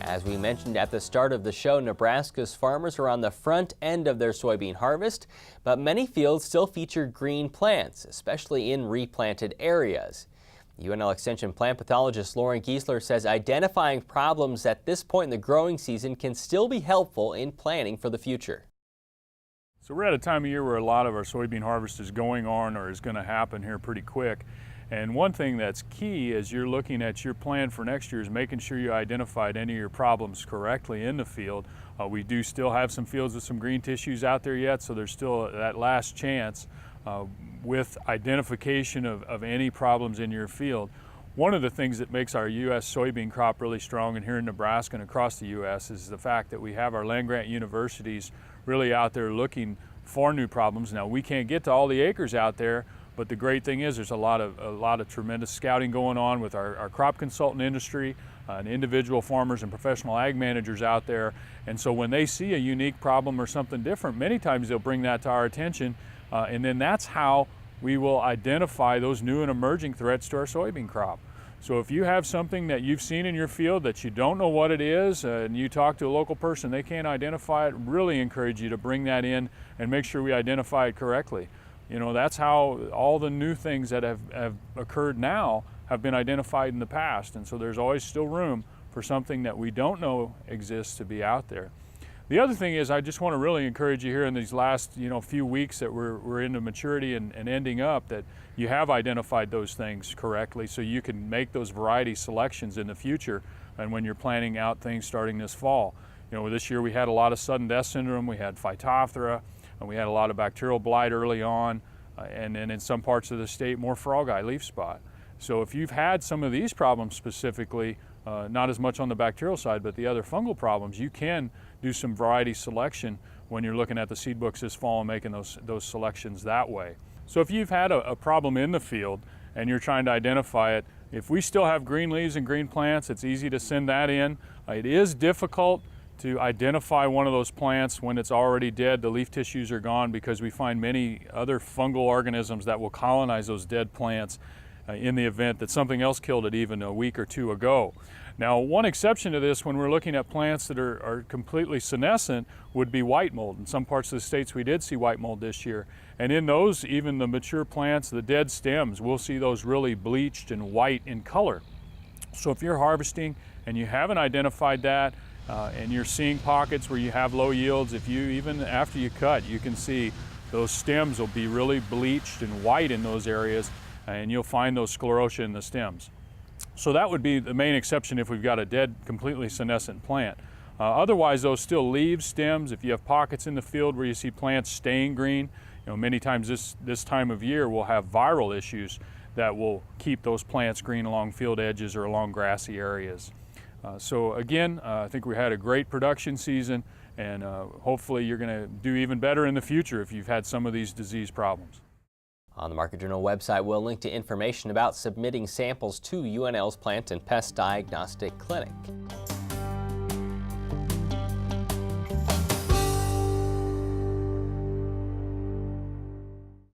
As we mentioned at the start of the show, Nebraska's farmers are on the front end of their soybean harvest, but many fields still feature green plants, especially in replanted areas. UNL Extension plant pathologist Loren Giesler says identifying problems at this point in the growing season can still be helpful in planning for the future. So we're at a time of year where a lot of our soybean harvest is going on or is going to happen here pretty quick. And one thing that's key as you're looking at your plan for next year is making sure you identified any of your problems correctly in the field. We do still have some fields with some green tissues out there yet, so there's still that last chance with identification of any problems in your field. One of the things that makes our U.S. soybean crop really strong, and here in Nebraska and across the U.S., is the fact that we have our land-grant universities really out there looking for new problems. Now, we can't get to all the acres out there, but the great thing is there's a lot of tremendous scouting going on with our crop consultant industry and individual farmers and professional ag managers out there. And so when they see a unique problem or something different, many times they'll bring that to our attention, and then that's how we will identify those new and emerging threats to our soybean crop. So if you have something that you've seen in your field that you don't know what it is, and you talk to a local person, they can't identify it, really encourage you to bring that in and make sure we identify it correctly. You know, that's how all the new things that have occurred now have been identified in the past. And so there's always still room for something that we don't know exists to be out there. The other thing is I just want to really encourage you here in these last few weeks that we're into maturity and ending up, that you have identified those things correctly so you can make those variety selections in the future and when you're planning out things starting this fall. This year we had a lot of sudden death syndrome, we had Phytophthora, and we had a lot of bacterial blight early on, and then in some parts of the state more frog eye leaf spot. So if you've had some of these problems specifically, not as much on the bacterial side, but the other fungal problems, you can do some variety selection when you're looking at the seed books this fall and making those selections that way. So if you've had a problem in the field and you're trying to identify it, if we still have green leaves and green plants, it's easy to send that in. It is difficult to identify one of those plants when it's already dead, the leaf tissues are gone, because we find many other fungal organisms that will colonize those dead plants in the event that something else killed it even a week or two ago. Now, one exception to this when we're looking at plants that are completely senescent would be white mold. In some parts of the states we did see white mold this year. And in those, even the mature plants, the dead stems, we'll see those really bleached and white in color. So if you're harvesting and you haven't identified that, and you're seeing pockets where you have low yields, even after you cut, you can see those stems will be really bleached and white in those areas, and you'll find those sclerotia in the stems. So that would be the main exception if we've got a dead, completely senescent plant. Otherwise, those still leaves, stems. If you have pockets in the field where you see plants staying green, many times this time of year we'll have viral issues that will keep those plants green along field edges or along grassy areas. So again, I think we had a great production season, and hopefully you're going to do even better in the future if you've had some of these disease problems. On the Market Journal website, we'll link to information about submitting samples to UNL's Plant and Pest Diagnostic Clinic.